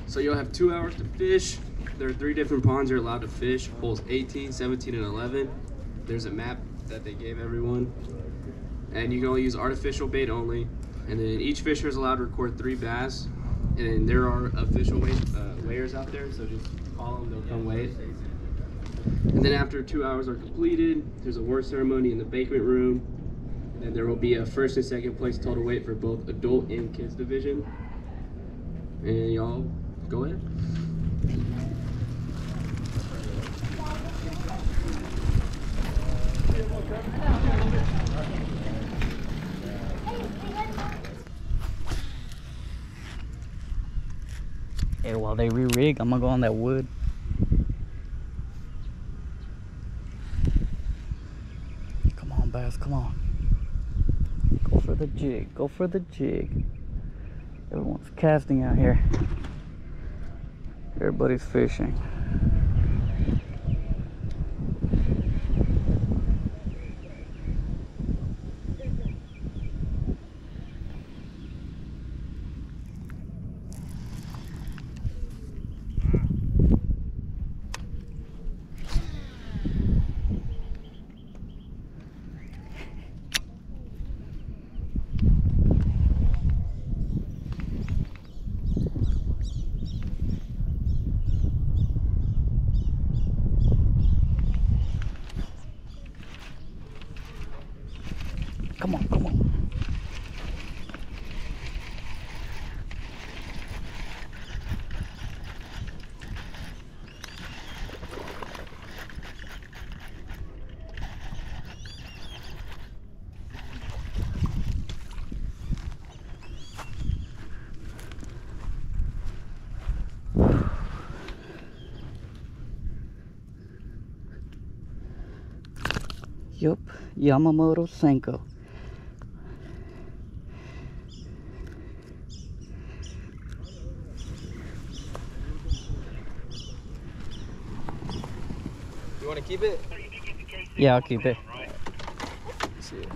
So you'll have 2 hours to fish. There are 3 different ponds you're allowed to fish, holes 18, 17, and 11. There's a map that they gave everyone. And you can only use artificial bait only. And then each fisher is allowed to record 3 bass. And then there are official weighers out there, so just call them, they'll come weigh it. And then after 2 hours are completed, there's a award ceremony in the banquet room. And then there will be a first and second place total weight for both adult and kids division. And y'all go ahead. Hey, while they re-rig, I'm gonna go on that wood. Come on, bass, come on. Go for the jig, go for the jig. Everyone's casting out here. Everybody's fishing. Come on, come on. Yup, Yamamoto Senko. You want to keep it? Yeah, I'll keep it. Let's see it.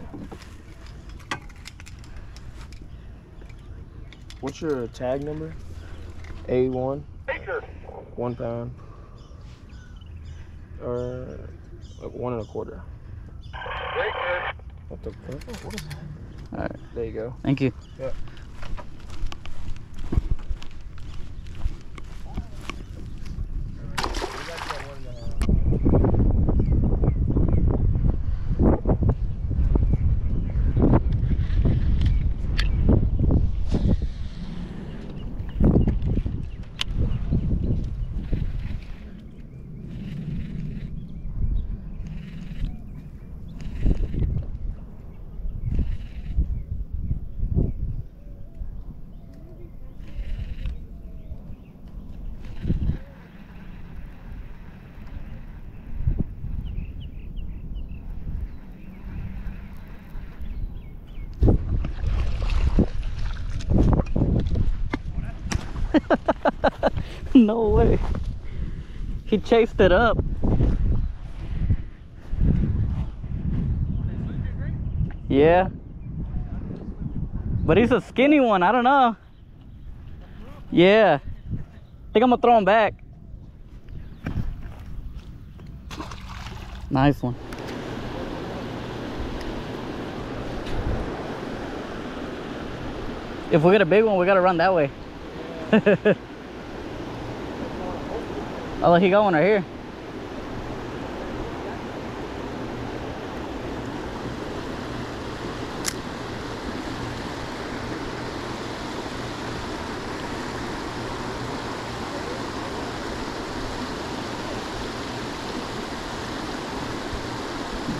What's your tag number? A1. 1 pound. Or like 1 1/4. What the fuck? What is that? All right. There you go. Thank you. Yeah. No way. He chased it up. Yeah. But he's a skinny one. I don't know. Yeah. I think I'm gonna throw him back. Nice one. If we get a big one, we gotta run that way. Oh, he got one right here.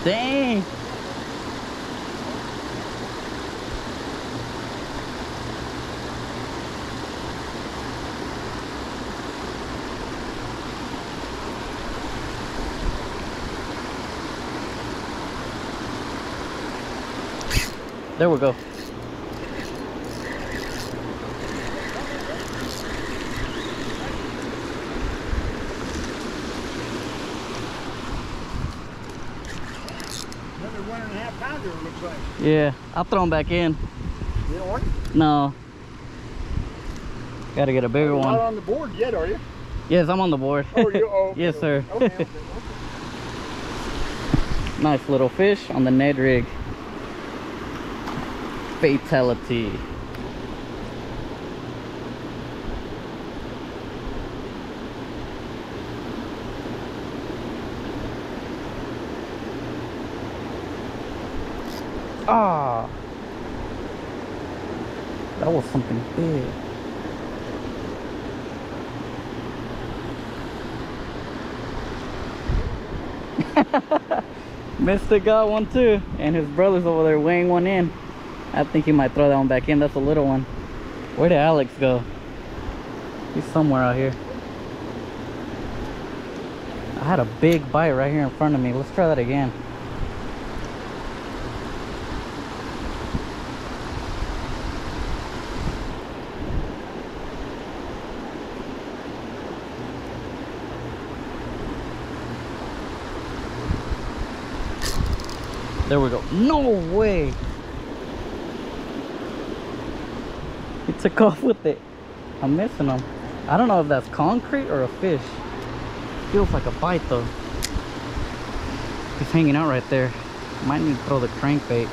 Dang. There we go. Another 1.5 pounder, it looks like. Yeah, I'll throw him back in. You don't want it? No. Gotta get a bigger You're one. not on the board yet, are you? Yes, I'm on the board. Oh, you? Oh, okay, Yes, sir. Okay, okay. Nice little fish on the Ned Rig. Fatality. Ah, that was something big. Mister got one too, and his brother's over there weighing one in. I think he might throw that one back in. That's a little one. Where did Alex go? He's somewhere out here. I had a big bite right here in front of me. Let's try that again. There we go. No way. He took off with it. I'm missing him. I don't know if that's concrete or a fish. Feels like a bite though. He's hanging out right there. Might need to throw the crankbait.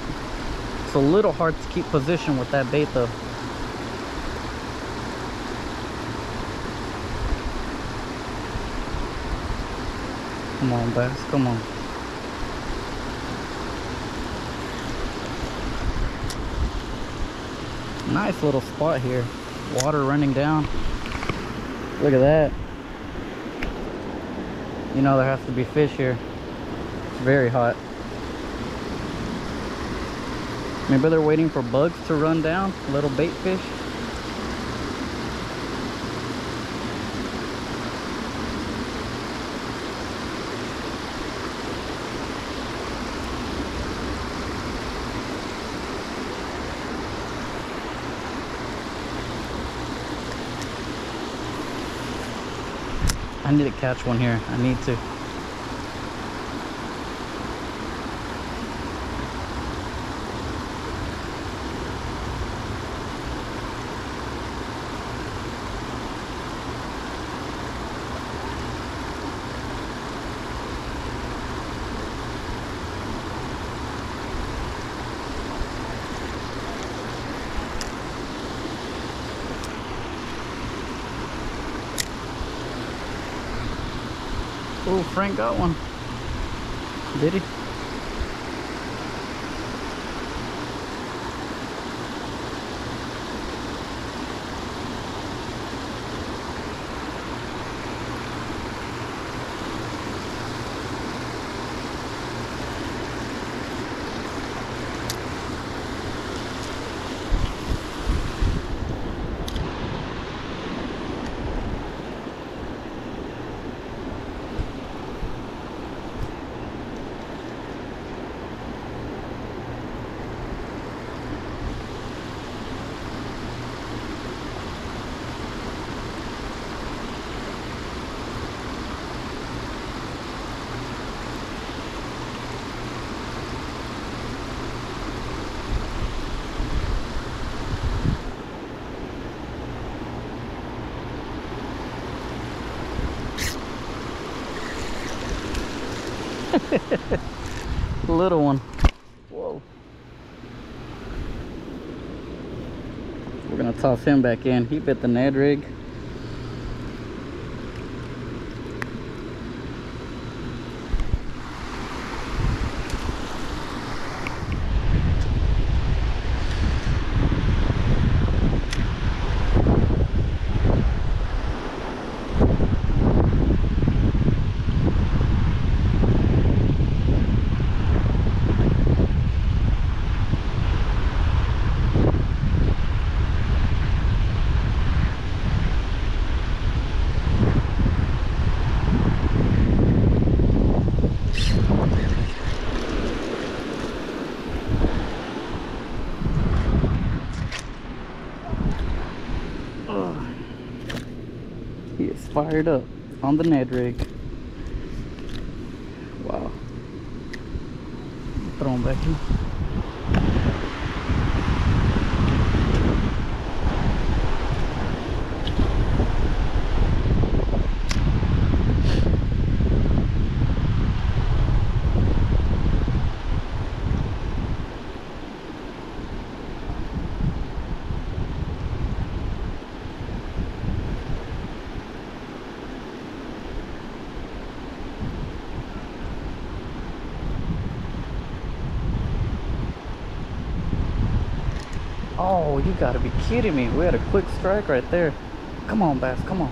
It's a little hard to keep position with that bait though. Come on, bass. Come on. Nice little spot here. Water running down. Look at that. You know there has to be fish here. It's very hot. Maybe they're waiting for bugs to run down. Little bait fish. I need to catch one here. I need to. Oh, Frank got one. Did he? Little one. Whoa. We're gonna toss him back in. He bit the Ned Rig. He is fired up on the Ned Rig. Wow. Throw him back in. Oh, you gotta be kidding me. We had a quick strike right there. Come on, Bass, come on.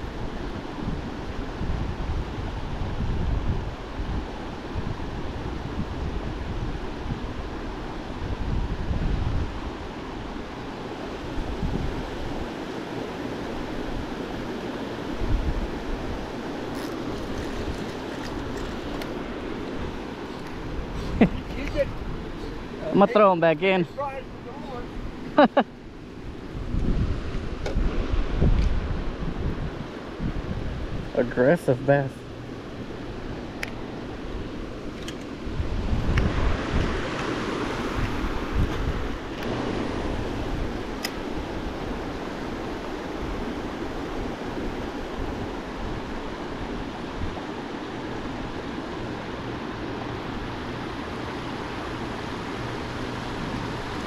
I'm gonna throw him back in. Aggressive bass.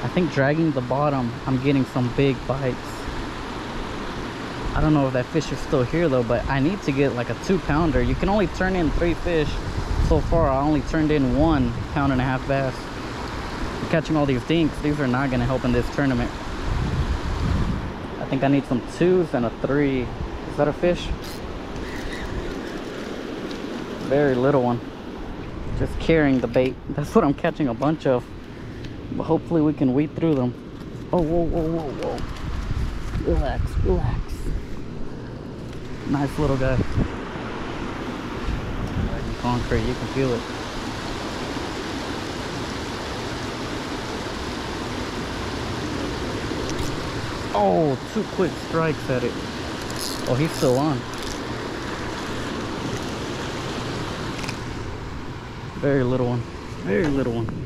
I think dragging the bottom, I'm getting some big bites. I don't know if that fish is still here though, but I need to get like a 2-pounder. You can only turn in 3 fish. So far, I only turned in 1.5 pound bass. I'm catching all these dinks. These are not gonna help in this tournament. I think I need some 2s and a 3. Is that a fish? Very little one. Just carrying the bait. That's what I'm catching a bunch of. But hopefully we can weed through them. Oh, whoa, whoa, whoa, whoa. Relax, relax. Nice little guy. Concrete, you can feel it. Oh, 2 quick strikes at it. Oh, he's still on. Very little one. Very little one.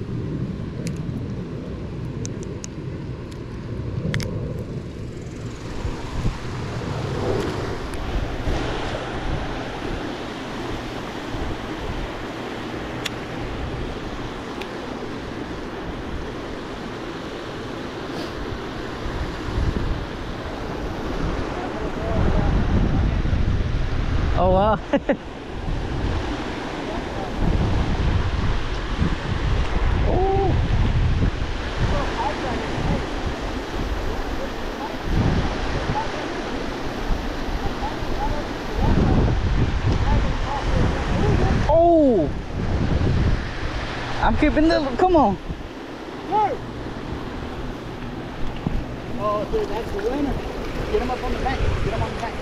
Oh wow. Oh, I'm keeping the, come on. Whoa. Oh, dude, that's the winner. Get him up on the bank. Get him on the bank.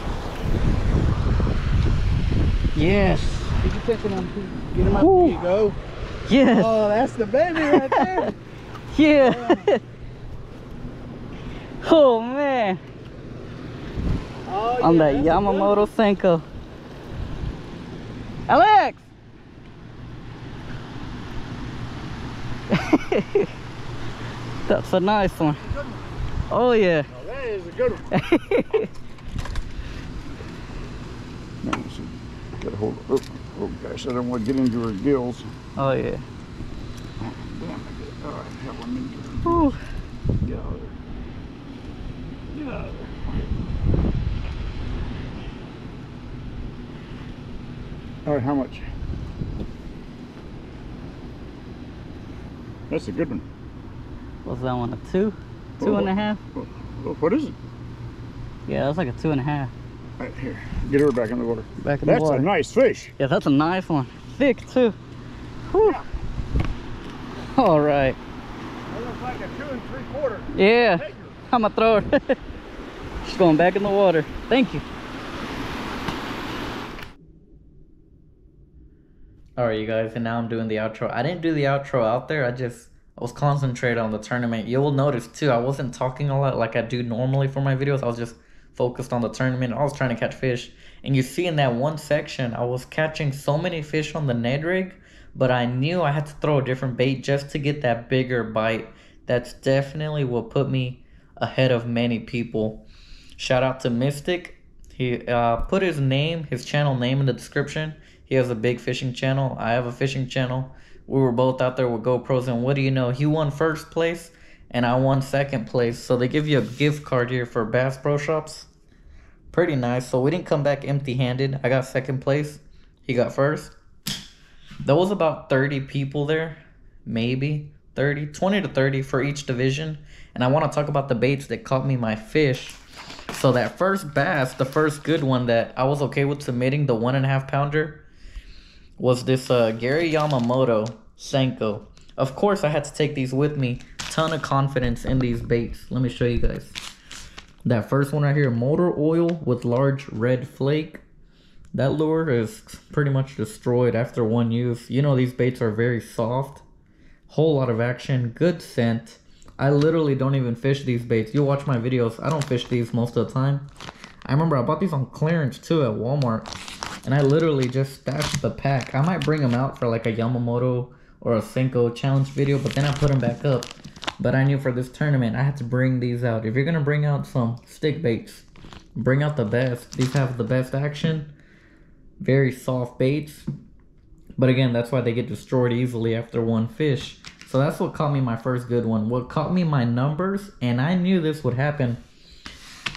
Yes. Did you catch him? Get him up. Ooh. There you go. Yes. Oh, that's the baby right there. Yeah. Oh man. Oh, On yeah, that that's a Yamamoto Senko. Alex! That's a nice one. Oh yeah. Oh, that is a good one. Gotta hold it. Oh gosh, I don't want to get into her gills. Oh yeah. Oh, damn, all right, have one in here. Whew. Get out of there. Get out of there. All right, how much? That's a good one. What's that one? A 2? 2.5? What is it? Yeah, that's like a 2.5. All right, here, get her back in the water. Back in the water. That's a nice fish. Yeah, that's a nice one. Thick too. Whew. All right. That looks like a 2 3/4. Yeah, I'm gonna throw her. She's going back in the water. Thank you. All right, you guys, and now I'm doing the outro. I didn't do the outro out there. I was concentrated on the tournament. You will notice too, I wasn't talking a lot like I do normally for my videos. I was just focused on the tournament. I was trying to catch fish. And you see in that one section, I was catching so many fish on the Ned Rig, but I knew I had to throw a different bait just to get that bigger bite. That's definitely what put me ahead of many people. Shout out to Mystic. He put his channel name in the description. He has a big fishing channel. I have a fishing channel. We were both out there with GoPros, and what do you know? He won first place, and I won second place. So they give you a gift card here for Bass Pro Shops. Pretty nice. So we didn't come back empty-handed. I got second place. He got first. There was about 30 people there, maybe. 30, 20 to 30 for each division. And I want to talk about the baits that caught me my fish. So that first bass, the first good one that I was okay with submitting, the 1.5 pounder, was this Garry Yamamoto Senko. Of course, I had to take these with me. Ton of confidence in these baits. Let me show you guys. That first one right here, Motoroil with large red flake. That lure is pretty much destroyed after one use. You know, these baits are very soft. Whole lot of action, good scent. I literally don't even fish these baits. You watch my videos, I don't fish these most of the time. I remember I bought these on clearance too at Walmart. And I literally just stashed the pack. I might bring them out for like a Yamamoto or a Senko challenge video, but then I put them back up. But I knew for this tournament, I had to bring these out. If you're gonna bring out some stick baits, bring out the best. These have the best action. Very soft baits. But again, that's why they get destroyed easily after one fish. So that's what caught me my first good one. What caught me my numbers, and I knew this would happen,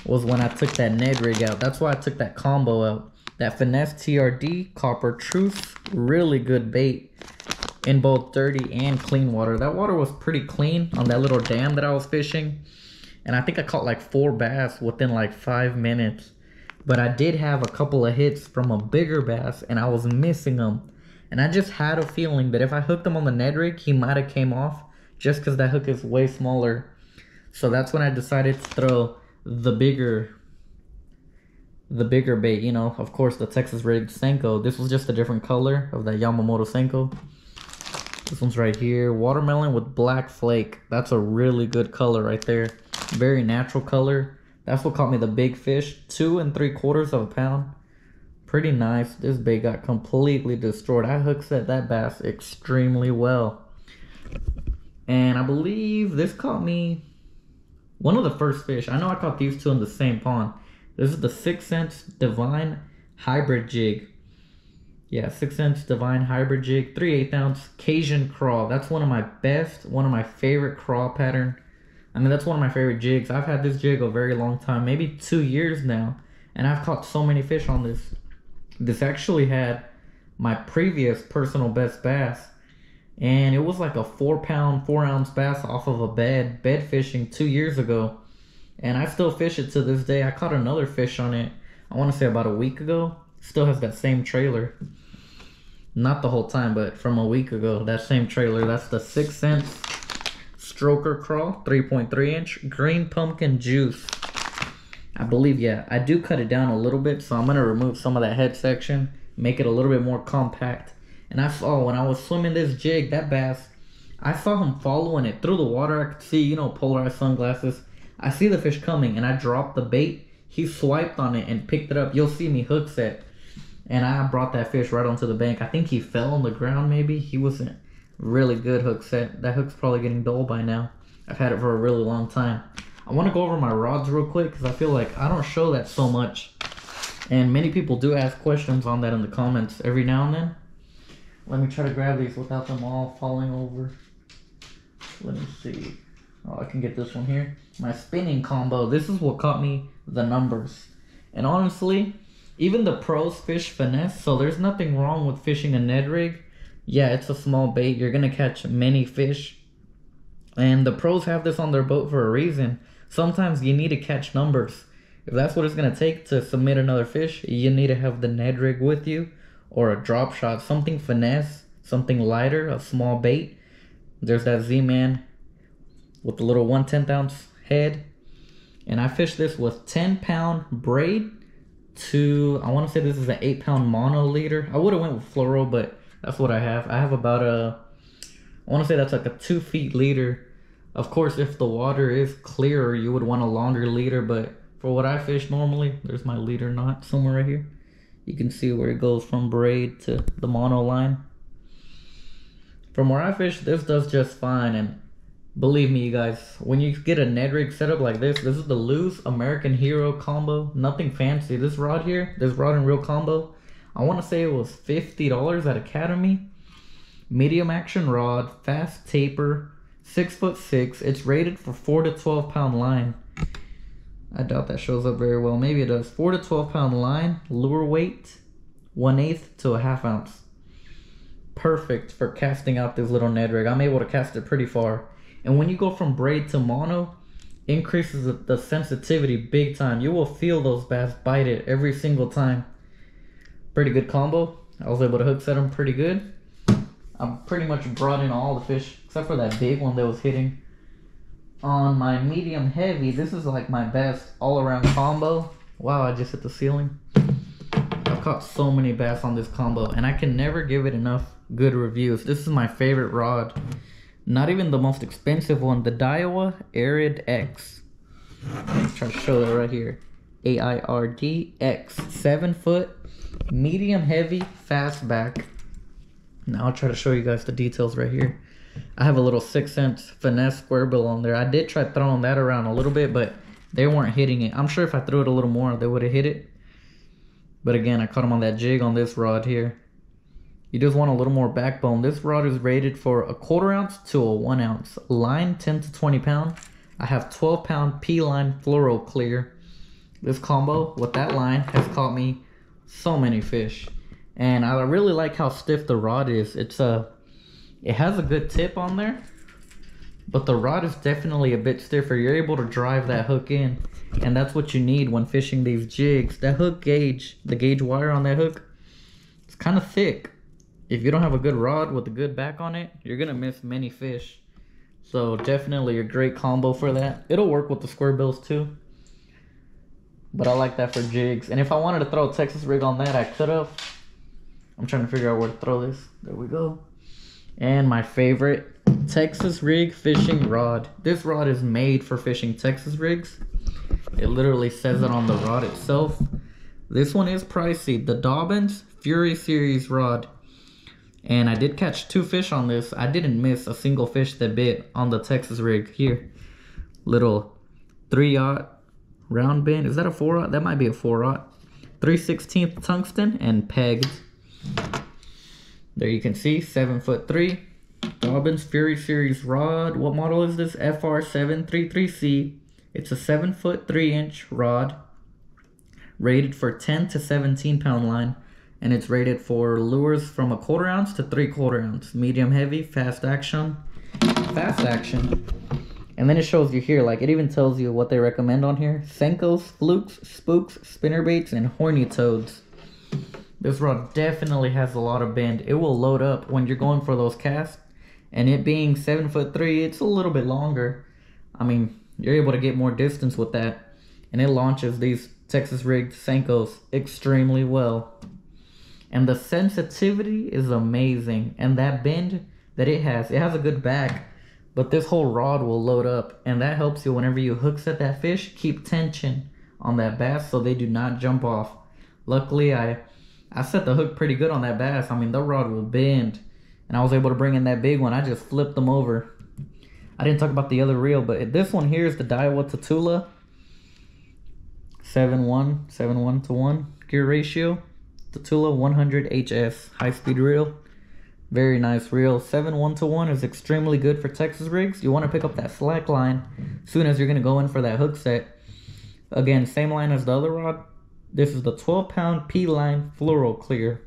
was when I took that Ned Rig out. That's why I took that combo out. That Finesse TRD, Chartreuse, really good bait in both dirty and clean water. That water was pretty clean on that little dam that I was fishing. And I think I caught like 4 bass within like 5 minutes. But I did have a couple of hits from a bigger bass and I was missing them. And I just had a feeling that if I hooked him on the Ned Rig, he might have came off just because that hook is way smaller. So that's when I decided to throw the bigger bait, you know, of course the Texas rigged Senko. This was just a different color of that Yamamoto Senko. This one's right here, watermelon with black flake. That's a really good color right there. Very natural color. That's what caught me the big fish, 2 3/4 pounds. Pretty nice. This bait got completely destroyed. I hook set that bass extremely well. And I believe this caught me one of the first fish. I know I caught these 2 in the same pond. This is the 6 Sense Divine Hybrid Jig. Yeah, 6 Sense Divine Hybrid Jig, 3/8 ounce Cajun Craw. That's one of my best, one of my favorite craw pattern. I mean, that's one of my favorite jigs. I've had this jig a very long time, maybe 2 years now, and I've caught so many fish on this. This actually had my previous personal best bass, and it was like a 4-pound, 4-ounce bass off of a bed fishing 2 years ago, and I still fish it to this day. I caught another fish on it, I want to say about a week ago. Still has that same trailer. Not the whole time, but from a week ago, that same trailer. That's the 6 Sense Stroker Craw, 3.3 inch, green pumpkin juice. I believe, yeah, I do cut it down a little bit, so I'm going to remove some of that head section, make it a little bit more compact. And I saw when I was swimming this jig, that bass, I saw him following it through the water. I could see, you know, polarized sunglasses. I see the fish coming, and I dropped the bait. He swiped on it and picked it up. You'll see me hook set. And I brought that fish right onto the bank. I think he fell on the ground maybe. He wasn't really good hook set. That hook's probably getting dull by now. I've had it for a really long time. I want to go over my rods real quick because I feel like I don't show that so much. And many people do ask questions on that in the comments every now and then. Let me try to grab these without them all falling over. Let me see. Oh, I can get this one here. My spinning combo. This is what caught me the numbers. And honestly, even the pros fish finesse, so there's nothing wrong with fishing a Ned Rig. Yeah, it's a small bait. You're going to catch many fish. And the pros have this on their boat for a reason. Sometimes you need to catch numbers. If that's what it's going to take to submit another fish, you need to have the Ned Rig with you. Or a drop shot, something finesse, something lighter, a small bait. There's that Z-Man with the little 1/10 ounce head. And I fished this with 10-pound braid to, I want to say this is an 8-pound mono leader. I would have went with fluoro, but that's what I have. I have about a, I want to say that's like a 2 feet leader. Of course, if the water is clearer, you would want a longer leader, but for what I fish normally, there's my leader knot somewhere right here. You can see where it goes from braid to the mono line. From where I fish, this does just fine. And believe me, you guys, when you get a Ned Rig setup like this is the loose American Hero combo. Nothing fancy. This rod here, this rod and reel combo, I want to say it was $50 at Academy. Medium action rod, fast taper, 6'6". It's rated for 4 to 12 pound line. I doubt that shows up very well. Maybe it does. 4 to 12 pound line, lure weight, 1/8 to a 1/2 ounce. perfect for casting out this little Ned Rig. I'm able to cast it pretty far. And when you go from braid to mono, increases the sensitivity big time. You will feel those bass bite it every single time. Pretty good combo. I was able to hook set them pretty good. I'm pretty much brought in all the fish except for that big one that was hitting. On my medium heavy, this is like my best all around combo. Wow, I just hit the ceiling. I've caught so many bass on this combo and I can never give it enough good reviews. This is my favorite rod. Not even the most expensive one, the Daiwa Arid X. I'll try to show that right here. AIRD X, 7 foot, medium heavy, fast back. Now I'll try to show you guys the details right here. I have a little 6-inch finesse square bill on there. I did try throwing that around a little bit, but they weren't hitting it. I'm sure if I threw it a little more, they would have hit it. But again, I caught them on that jig on this rod here. You just want a little more backbone. This rod is rated for a 1/4 ounce to a 1 ounce. Line 10 to 20 pound. I have 12 pound P-line fluoro clear. This combo with that line has caught me so many fish. And I really like how stiff the rod is. It has a good tip on there, but the rod is definitely a bit stiffer. You're able to drive that hook in, and that's what you need when fishing these jigs. That hook gauge, the gauge wire on that hook, it's kind of thick. If you don't have a good rod with a good back on it, you're gonna miss many fish. So definitely a great combo for that. It'll work with the square bills too, but I like that for jigs. And if I wanted to throw a Texas rig on that, I could have. I'm trying to figure out where to throw this. There we go. And my favorite Texas rig fishing rod. This rod is made for fishing Texas rigs. It literally says it on the rod itself. This one is pricey. The Dobbins Fury Series rod. And I did catch 2 fish on this. I didn't miss a single fish that bit on the Texas rig here. Little 3/0 round bend. Is that a 4/0? That might be a 4/0. 3/16 tungsten and pegged. There you can see 7'3". Dobbins Fury Series rod. What model is this? FR733C. It's a 7'3" rod. Rated for 10 to 17 pound line. And it's rated for lures from a 1/4 ounce to 3/4 ounce. Medium heavy, fast action. Fast action. And then it shows you here, like it even tells you what they recommend on here. Senkos, flukes, spooks, spinnerbaits, and horny toads. This rod definitely has a lot of bend. It will load up when you're going for those casts. And it being 7'3", it's a little bit longer. I mean, you're able to get more distance with that. And it launches these Texas rigged Senkos extremely well. And the sensitivity is amazing. And that bend that it has a good back. But this whole rod will load up. And that helps you whenever you hook set that fish, keep tension on that bass so they do not jump off. Luckily, I set the hook pretty good on that bass. I mean, the rod will bend. And I was able to bring in that big one. I just flipped them over. I didn't talk about the other reel, but this one here is the Daiwa Tatula. 7:1 to 1 gear ratio. Tatula 100 HS high speed reel. Very nice reel. 7:1 to 1 is extremely good for Texas rigs. You want to pick up that slack line as soon as you're going to go in for that hook set. Again, same line as the other rod. This is the 12 pound P-line fluoro clear.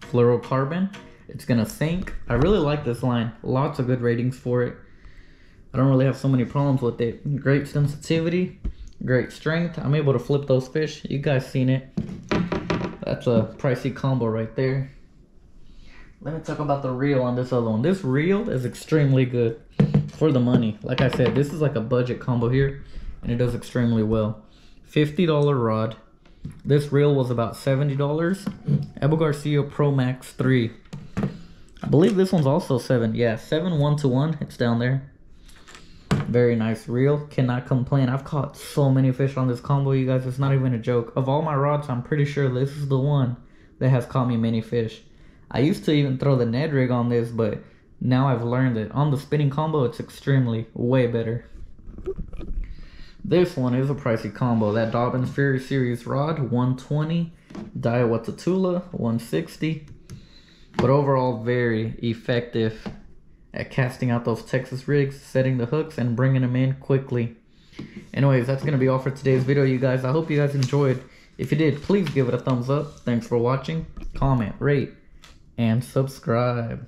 Fluorocarbon. It's going to sink. I really like this line. Lots of good ratings for it. I don't really have so many problems with it. Great sensitivity. Great strength. I'm able to flip those fish. You guys seen it. That's a pricey combo right there. Let me talk about the reel on this other one. This reel is extremely good for the money. Like I said, this is like a budget combo here. And it does extremely well. $50 rod. This reel was about $70. Abu Garcia Pro Max 3. I believe this one's also 7. Yeah, 7:1 to 1. It's down there. Very nice reel. Cannot complain. I've caught so many fish on this combo, you guys. It's not even a joke. Of all my rods, I'm pretty sure this is the one that has caught me many fish. I used to even throw the Ned Rig on this, but now I've learned that on the spinning combo, it's extremely way better. This one is a pricey combo. That Dobbins Fury Series rod, 120. Daiwa Tatula, 160. But overall, very effective at casting out those Texas rigs, setting the hooks, and bringing them in quickly. Anyways, that's going to be all for today's video, you guys. I hope you guys enjoyed. If you did, please give it a thumbs up. Thanks for watching. Comment, rate, and subscribe.